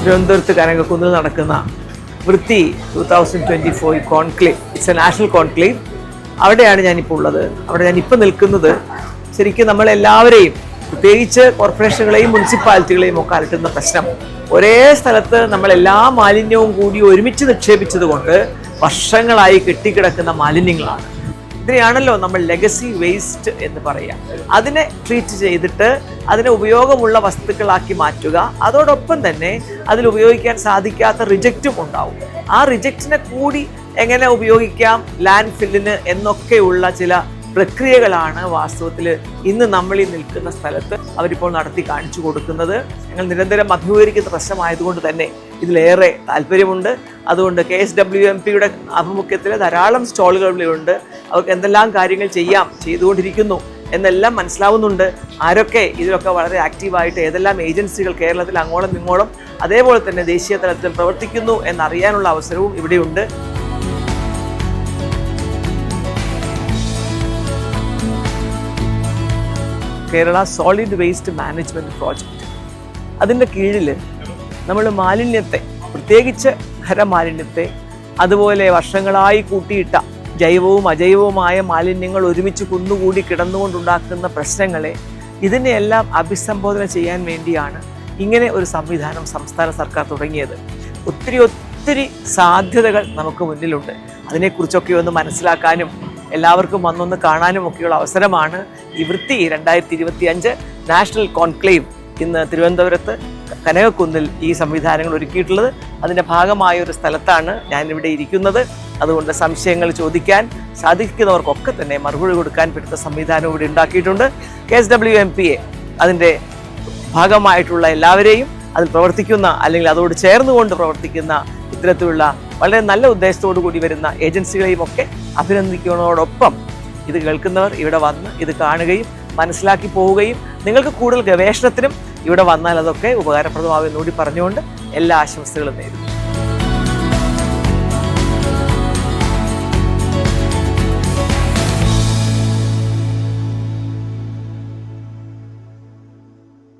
തിരുവനന്തപുരത്ത് കനകക്കുന്നിൽ നടക്കുന്ന വൃത്തി 2024 conclave. It's A national conclave. അവിടെയാണ് ഞാനിപ്പോൾ ഉള്ളത്. അവിടെ ഞാനിപ്പോൾ നിൽക്കുന്നത് ശരിക്കും നമ്മളെല്ലാവരെയും, പ്രത്യേകിച്ച് കോർപ്പറേഷനുകളെയും മുനിസിപ്പാലിറ്റികളെയും ഒക്കെ അലട്ടുന്ന പ്രശ്നം, ഒരേ സ്ഥലത്ത് നമ്മളെല്ലാ മാലിന്യവും കൂടി ഒരുമിച്ച് നിക്ഷേപിച്ചത് കൊണ്ട് വർഷങ്ങളായി കെട്ടിക്കിടക്കുന്ന മാലിന്യങ്ങളാണ്. ഇതിനെയാണല്ലോ നമ്മൾ ലെഗസി വേസ്റ്റ് എന്ന് പറയാം. അതിനെ ട്രീറ്റ് ചെയ്തിട്ട് അതിനെ ഉപയോഗമുള്ള വസ്തുക്കളാക്കി മാറ്റുക. അതോടൊപ്പം തന്നെ അതിൽ ഉപയോഗിക്കാൻ സാധിക്കാത്ത റിജക്റ്റും ഉണ്ടാവും. ആ റിജക്റ്റിനെ കൂടി എങ്ങനെ ഉപയോഗിക്കാം ലാൻഡ് ഫില്ലിന് എന്നൊക്കെയുള്ള ചില പ്രക്രിയകളാണ് വാസ്തവത്തിൽ ഇന്ന് നമ്മൾ ഈ നിൽക്കുന്ന സ്ഥലത്ത് അവരിപ്പോൾ നടത്തി കാണിച്ചു കൊടുക്കുന്നത്. ഞങ്ങൾ നിരന്തരം അഭിമുഖീകരിക്കുന്ന പ്രശ്നമായതുകൊണ്ട് തന്നെ ഇതിലേറെ താല്പര്യമുണ്ട്. അതുകൊണ്ട് KSWMPയുടെ ആഭിമുഖ്യത്തിൽ ധാരാളം സ്റ്റോളുകളുണ്ട്. അവർക്ക് എന്തെല്ലാം കാര്യങ്ങൾ ചെയ്തുകൊണ്ടിരിക്കുന്നു എന്നെല്ലാം മനസ്സിലാവുന്നുണ്ട്. ആരൊക്കെ ഇതിലൊക്കെ വളരെ ആക്റ്റീവായിട്ട് ഏതെല്ലാം ഏജൻസികൾ കേരളത്തിൽ അങ്ങോളം ഇങ്ങോളം അതേപോലെ തന്നെ ദേശീയ തലത്തിൽ പ്രവർത്തിക്കുന്നു എന്നറിയാനുള്ള അവസരവും ഇവിടെയുണ്ട്. Kerala solid waste management project, അതിൻ്റെ കീഴിൽ നമ്മൾ മാലിന്യത്തെ, പ്രത്യേകിച്ച് ഖരമാലിന്യത്തെ, അതുപോലെ വർഷങ്ങളായി കൂട്ടിയിട്ട ജൈവവും അജൈവവുമായ മാലിന്യങ്ങൾ ഒരുമിച്ച് കുന്നുകൂടി കിടന്നുകൊണ്ടുണ്ടാക്കുന്ന പ്രശ്നങ്ങളെ, ഇതിനെയെല്ലാം അഭിസംബോധന ചെയ്യാൻ വേണ്ടിയാണ് ഇങ്ങനെ ഒരു സംവിധാനം സംസ്ഥാന സർക്കാർ തുടങ്ങിയത്. ഒത്തിരി സാധ്യതകൾ നമുക്ക് മുന്നിലുണ്ട്. അതിനെക്കുറിച്ചൊക്കെ ഒന്ന് മനസ്സിലാക്കാനും എല്ലാവർക്കും വന്നൊന്ന് കാണാനും ഒക്കെയുള്ള അവസരമാണ് ഈ വൃത്തി 2025 നാഷണൽ കോൺക്ലേവ് ഇന്ന് തിരുവനന്തപുരത്ത് കനകക്കുന്നിൽ ഈ സംവിധാനങ്ങൾ ഒരുക്കിയിട്ടുള്ളത്. അതിൻ്റെ ഭാഗമായ ഒരു സ്ഥലത്താണ് ഞാനിവിടെ ഇരിക്കുന്നത്. അതുകൊണ്ട് സംശയങ്ങൾ ചോദിക്കാൻ സാധിക്കുന്നവർക്കൊക്കെ തന്നെ മറുപടി കൊടുക്കാൻ പറ്റുന്ന സംവിധാനം ഇവിടെ ഉണ്ടാക്കിയിട്ടുണ്ട്. KSWMPയെ അതിൻ്റെ ഭാഗമായിട്ടുള്ള എല്ലാവരെയും, അതിൽ പ്രവർത്തിക്കുന്ന അല്ലെങ്കിൽ അതോട് ചേർന്നുകൊണ്ട് പ്രവർത്തിക്കുന്ന ഇത്തരത്തിലുള്ള വളരെ നല്ല ഉദ്ദേശത്തോടു കൂടി വരുന്ന ഏജൻസികളെയും ഒക്കെ അഭിനന്ദിക്കുന്നതോടൊപ്പം ഇത് കേൾക്കുന്നവർ ഇവിടെ വന്ന് ഇത് കാണുകയും മനസ്സിലാക്കി പോവുകയും നിങ്ങൾക്ക് കൂടുതൽ ഗവേഷണത്തിനും ഇവിടെ വന്നാൽ അതൊക്കെ ഉപകാരപ്രദമാകുമെന്നുകൂടി പറഞ്ഞുകൊണ്ട് എല്ലാ ആശംസകളും നേരുന്നു.